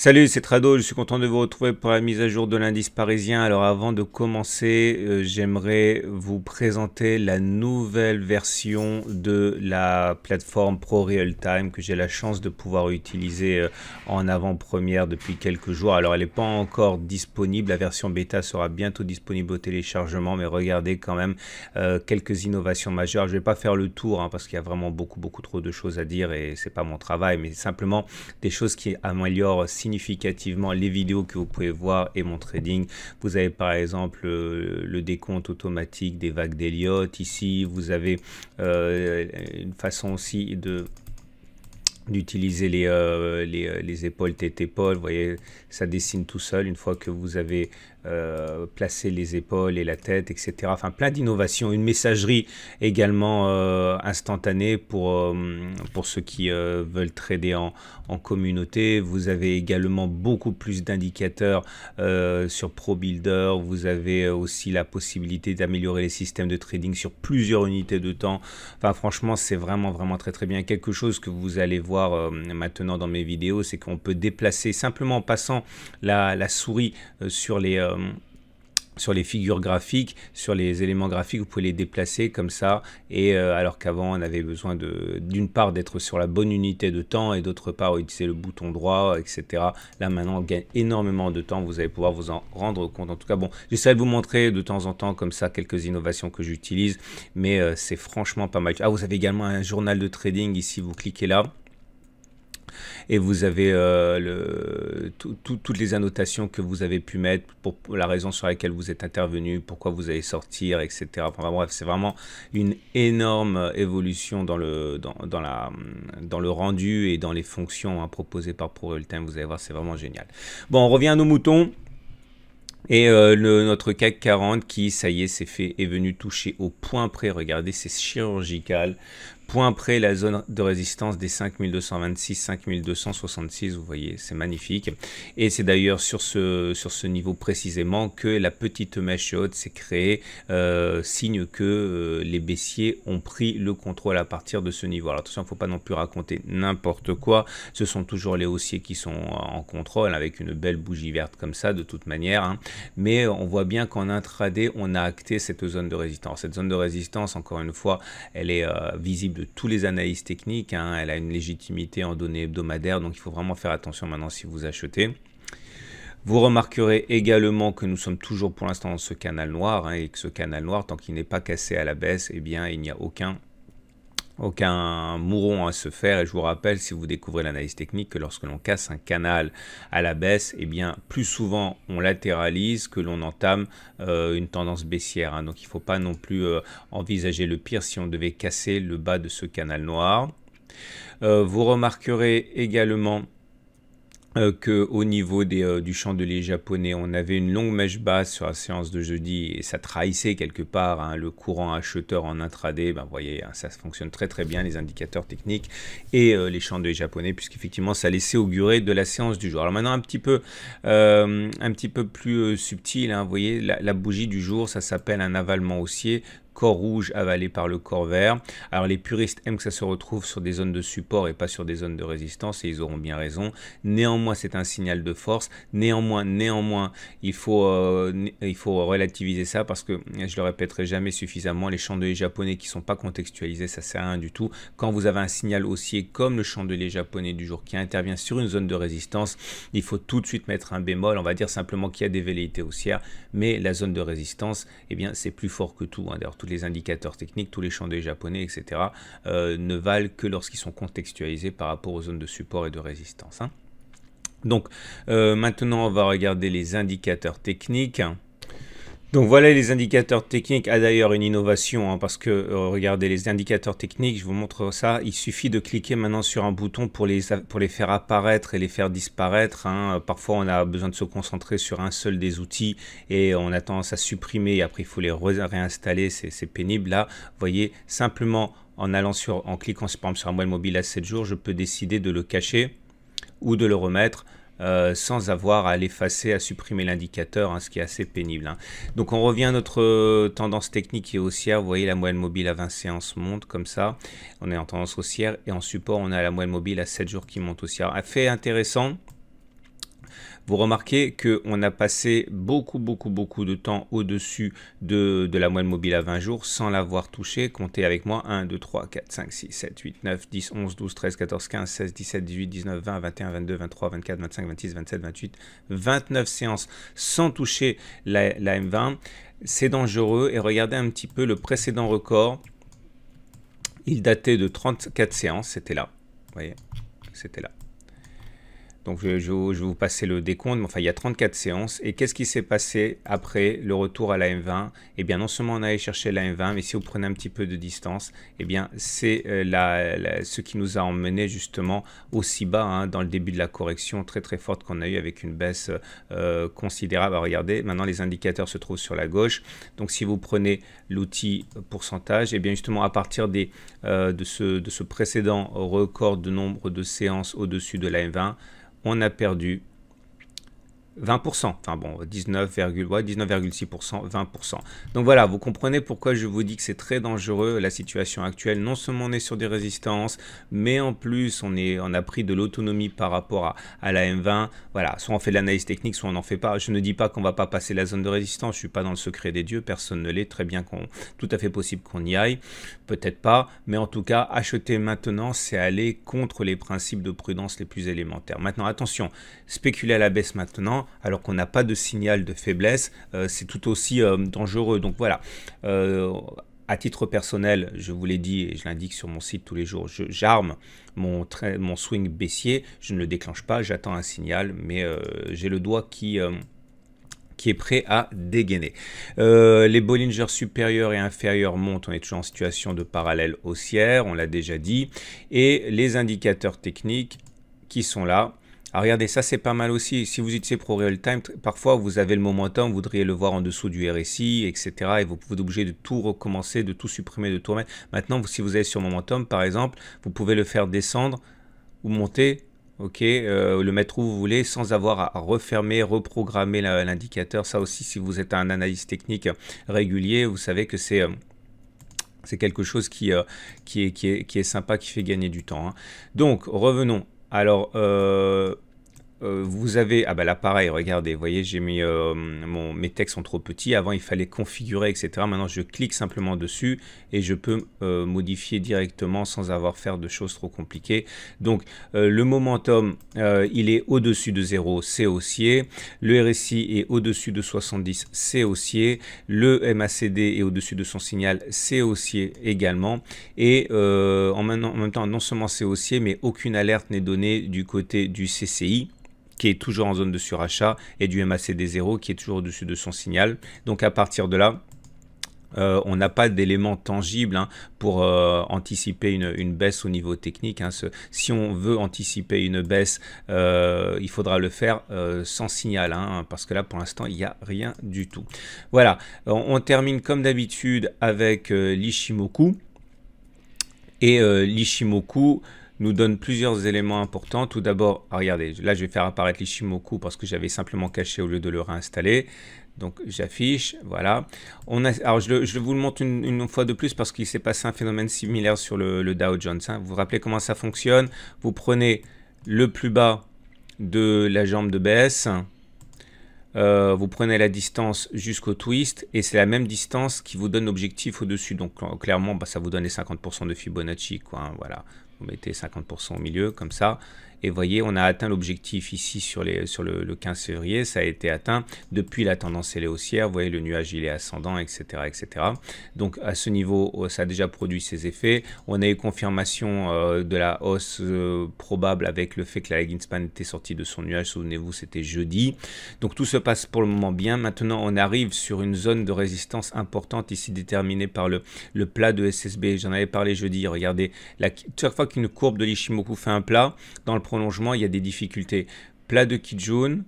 Salut, c'est Trado, je suis content de vous retrouver pour la mise à jour de l'indice parisien. Alors avant de commencer, j'aimerais vous présenter la nouvelle version de la plateforme Pro Real Time que j'ai la chance de pouvoir utiliser en avant-première depuis quelques jours. Alors elle n'est pas encore disponible, la version bêta sera bientôt disponible au téléchargement, mais regardez quand même quelques innovations majeures. Je ne vais pas faire le tour parce qu'il y a vraiment beaucoup trop de choses à dire et c'est pas mon travail, mais simplement des choses qui améliorent significativement les vidéos que vous pouvez voir et mon trading. Vous avez par exemple le décompte automatique des vagues d'Elliott. Ici, vous avez une façon aussi d'utiliser les épaules tête-épaule. Vous voyez, ça dessine tout seul une fois que vous avez placé les épaules et la tête, etc. Enfin, plein d'innovations. Une messagerie également instantanée pour ceux qui veulent trader en communauté. Vous avez également beaucoup plus d'indicateurs sur ProBuilder. Vous avez aussi la possibilité d'améliorer les systèmes de trading sur plusieurs unités de temps. Enfin, franchement, c'est vraiment très bien. Quelque chose que vous allez voir maintenant dans mes vidéos, c'est qu'on peut déplacer simplement en passant la souris sur les figures graphiques, sur les éléments graphiques, vous pouvez les déplacer comme ça, et alors qu'avant on avait besoin d'une part d'être sur la bonne unité de temps et d'autre part utiliser le bouton droit, etc. Là maintenant on gagne énormément de temps, vous allez pouvoir vous en rendre compte. En tout cas bon, j'essaie de vous montrer de temps en temps comme ça quelques innovations que j'utilise, mais c'est franchement pas mal. Ah, vous avez également un journal de trading ici, vous cliquez là. Et vous avez toutes les annotations que vous avez pu mettre pour la raison sur laquelle vous êtes intervenu, pourquoi vous allez sortir, etc. Enfin, bref, c'est vraiment une énorme évolution dans le rendu et dans les fonctions proposées par Pro Real Time. Vous allez voir, c'est vraiment génial. Bon, on revient à nos moutons. Et notre CAC 40 qui, ça y est, est venu toucher au point près. Regardez, c'est chirurgical. Point près, la zone de résistance des 5226, 5266, vous voyez, c'est magnifique. Et c'est d'ailleurs sur ce niveau précisément que la petite mèche haute s'est créée, signe que les baissiers ont pris le contrôle à partir de ce niveau. Alors attention, il ne faut pas non plus raconter n'importe quoi. Ce sont toujours les haussiers qui sont en contrôle, avec une belle bougie verte comme ça, de toute manière. Mais on voit bien qu'en intraday, on a acté cette zone de résistance. Cette zone de résistance, encore une fois, elle est visible de tous les analystes techniques, elle a une légitimité en données hebdomadaires, donc il faut vraiment faire attention maintenant si vous achetez. Vous remarquerez également que nous sommes toujours pour l'instant dans ce canal noir, et que ce canal noir, tant qu'il n'est pas cassé à la baisse, eh bien il n'y a aucun mouron à se faire. Et je vous rappelle, si vous découvrez l'analyse technique, que lorsque l'on casse un canal à la baisse, eh bien plus souvent on latéralise que l'on entame une tendance baissière, donc il ne faut pas non plus envisager le pire si on devait casser le bas de ce canal noir. Vous remarquerez également qu'au niveau du chandelier japonais, on avait une longue mèche basse sur la séance de jeudi et ça trahissait quelque part le courant acheteur en intraday. Vous voyez, ça fonctionne très bien, les indicateurs techniques et les chandeliers japonais, puisqu'effectivement ça laissait augurer de la séance du jour. Alors maintenant un petit peu plus subtil, vous voyez, la bougie du jour, ça s'appelle un avalement haussier. Corps rouge avalé par le corps vert. Alors les puristes aiment que ça se retrouve sur des zones de support et pas sur des zones de résistance, et ils auront bien raison. Néanmoins, c'est un signal de force. Néanmoins, il faut relativiser ça, parce que, je le répéterai jamais suffisamment, les chandeliers japonais qui ne sont pas contextualisés, ça sert à rien du tout. Quand vous avez un signal haussier comme le chandelier japonais du jour qui intervient sur une zone de résistance, il faut tout de suite mettre un bémol. On va dire simplement qu'il y a des velléités haussières, mais la zone de résistance, eh bien, c'est plus fort que tout. D'ailleurs, tous les indicateurs techniques, tous les chandeliers japonais, etc. Ne valent que lorsqu'ils sont contextualisés par rapport aux zones de support et de résistance. Donc maintenant on va regarder les indicateurs techniques. Donc voilà les indicateurs techniques. D'ailleurs une innovation, parce que regardez les indicateurs techniques, je vous montre ça, il suffit de cliquer maintenant sur un bouton pour les faire apparaître et les faire disparaître. Parfois on a besoin de se concentrer sur un seul des outils et on a tendance à supprimer et après il faut les réinstaller, c'est pénible. Là, vous voyez, simplement en cliquant par exemple sur un moelle mobile à 7 jours, je peux décider de le cacher ou de le remettre. Sans avoir à l'effacer, à supprimer l'indicateur, ce qui est assez pénible. Donc on revient à notre tendance technique et haussière. Vous voyez, la moyenne mobile à 20 séances monte comme ça. On est en tendance haussière et en support, on a la moyenne mobile à 7 jours qui monte haussière. Un fait intéressant, Vous remarquez qu'on a passé beaucoup de temps au-dessus de la moyenne mobile à 20 jours sans l'avoir touché. Comptez avec moi 1, 2, 3, 4, 5, 6, 7, 8, 9, 10, 11, 12, 13, 14, 15, 16, 17, 18, 19, 20, 21, 22, 23, 24, 25, 26, 27, 28, 29 séances sans toucher la M20. C'est dangereux et regardez un petit peu le précédent record. Il datait de 34 séances, c'était là. Vous voyez, c'était là. Donc, je vais vous passer le décompte, mais enfin, il y a 34 séances. Et qu'est-ce qui s'est passé après le retour à la M20? Eh bien, non seulement on allait chercher la M20, mais si vous prenez un petit peu de distance, eh bien, c'est ce qui nous a emmené justement aussi bas hein, dans le début de la correction très forte qu'on a eu avec une baisse considérable. Alors, regardez, maintenant, les indicateurs se trouvent sur la gauche. Donc, si vous prenez l'outil pourcentage, eh bien, justement, à partir de ce précédent record de nombre de séances au-dessus de la M20, on a perdu 20%, enfin bon, 19,6%, 20%. Donc voilà, vous comprenez pourquoi je vous dis que c'est très dangereux la situation actuelle. Non seulement on est sur des résistances, mais en plus on a pris de l'autonomie par rapport à la M20. Voilà, soit on fait de l'analyse technique, soit on n'en fait pas. Je ne dis pas qu'on ne va pas passer la zone de résistance, je ne suis pas dans le secret des dieux, personne ne l'est. Très bien, tout à fait possible qu'on y aille, peut-être pas, mais en tout cas, acheter maintenant, c'est aller contre les principes de prudence les plus élémentaires. Maintenant, attention, spéculer à la baisse maintenant, alors qu'on n'a pas de signal de faiblesse, c'est tout aussi dangereux. Donc voilà, à titre personnel, je vous l'ai dit et je l'indique sur mon site tous les jours, j'arme mon swing baissier, je ne le déclenche pas, j'attends un signal, mais j'ai le doigt qui est prêt à dégainer. Les Bollinger supérieurs et inférieurs montent, on est toujours en situation de parallèle haussière, on l'a déjà dit, et les indicateurs techniques qui sont là. Alors regardez, ça c'est pas mal aussi. Si vous utilisez Pro Real Time, parfois vous avez le momentum, vous voudriez le voir en dessous du RSI, etc. Et vous pouvez être obligé de tout recommencer, de tout supprimer, de tout remettre. Maintenant, si vous allez sur momentum, par exemple, vous pouvez le faire descendre ou monter, ok, le mettre où vous voulez sans avoir à refermer, reprogrammer l'indicateur. Ça aussi, si vous êtes un analyste technique régulier, vous savez que c'est quelque chose qui est sympa, qui fait gagner du temps. Hein. Donc, revenons. Alors, vous avez, ah bah là pareil, regardez, vous voyez, j'ai mis, mes textes sont trop petits, avant il fallait configurer, etc. Maintenant je clique simplement dessus et je peux modifier directement sans avoir à faire de choses trop compliquées. Donc le momentum, il est au-dessus de 0, c'est haussier, le RSI est au-dessus de 70, c'est haussier, le MACD est au-dessus de son signal, c'est haussier également, et en même temps, non seulement c'est haussier, mais aucune alerte n'est donnée du côté du CCI, qui est toujours en zone de surachat, et du MACD 0 qui est toujours au-dessus de son signal. Donc à partir de là, on n'a pas d'éléments tangibles hein, pour anticiper une baisse au niveau technique. Hein. Si on veut anticiper une baisse, il faudra le faire sans signal, hein, parce que là pour l'instant il n'y a rien du tout. Voilà, on termine comme d'habitude avec l'Ichimoku. Et l'Ichimoku nous donne plusieurs éléments importants. Tout d'abord, regardez, là je vais faire apparaître l'Ichimoku parce que j'avais simplement caché au lieu de le réinstaller. Donc j'affiche, voilà. Alors je vous le montre une fois de plus parce qu'il s'est passé un phénomène similaire sur le Dow Jones. Hein. Vous vous rappelez comment ça fonctionne? Vous prenez le plus bas de la jambe de baisse, vous prenez la distance jusqu'au twist et c'est la même distance qui vous donne l'objectif au-dessus. Donc clairement, bah, ça vous donne les 50% de Fibonacci, quoi, hein, voilà. Vous mettez 50% au milieu, comme ça. Et voyez, on a atteint l'objectif ici sur le 15 février. Ça a été atteint. Depuis, la tendance elle est haussière. Vous voyez, le nuage il est ascendant, etc., etc. Donc, à ce niveau, ça a déjà produit ses effets. On a eu confirmation de la hausse probable avec le fait que la lagging span était sortie de son nuage. Souvenez-vous, c'était jeudi. Donc, tout se passe pour le moment bien. Maintenant, on arrive sur une zone de résistance importante ici déterminée par le plat de SSB. J'en avais parlé jeudi. Regardez, chaque fois qu'une courbe de l'Ichimoku fait un plat, dans le prolongement, il y a des difficultés. Plat de Kijun,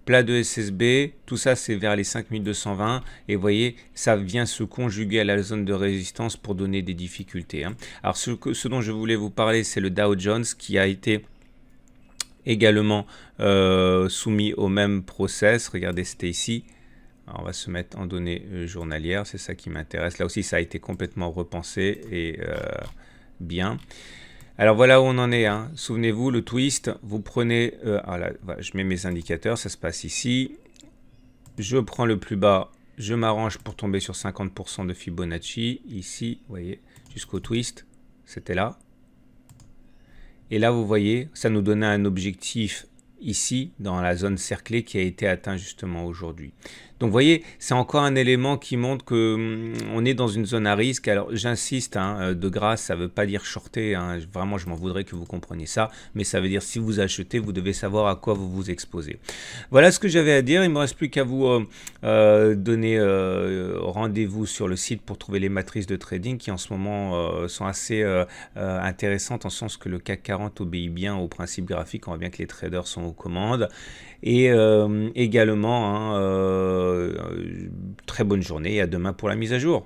plat de SSB, tout ça c'est vers les 5220 et vous voyez, ça vient se conjuguer à la zone de résistance pour donner des difficultés. Hein. Alors ce dont je voulais vous parler, c'est le Dow Jones qui a été également soumis au même process. Regardez, c'était ici. Alors, on va se mettre en données journalières, c'est ça qui m'intéresse. Là aussi, ça a été complètement repensé et bien. Alors voilà où on en est, hein. Souvenez-vous, le twist, vous prenez, voilà, je mets mes indicateurs, ça se passe ici. Je prends le plus bas, je m'arrange pour tomber sur 50% de Fibonacci, ici, vous voyez, jusqu'au twist, c'était là. Et là, vous voyez, ça nous donnait un objectif ici, dans la zone cerclée, qui a été atteint justement aujourd'hui. Donc, vous voyez, c'est encore un élément qui montre que on est dans une zone à risque. Alors, j'insiste, hein, de grâce, ça ne veut pas dire shorter. Hein, vraiment, je m'en voudrais que vous compreniez ça. Mais ça veut dire, si vous achetez, vous devez savoir à quoi vous vous exposez. Voilà ce que j'avais à dire. Il ne me reste plus qu'à vous donner rendez-vous sur le site pour trouver les matrices de trading qui, en ce moment, sont assez intéressantes, en sens que le CAC 40 obéit bien au principe graphique. On voit bien que les traders sont aux commandes. Et également, hein, très bonne journée et à demain pour la mise à jour.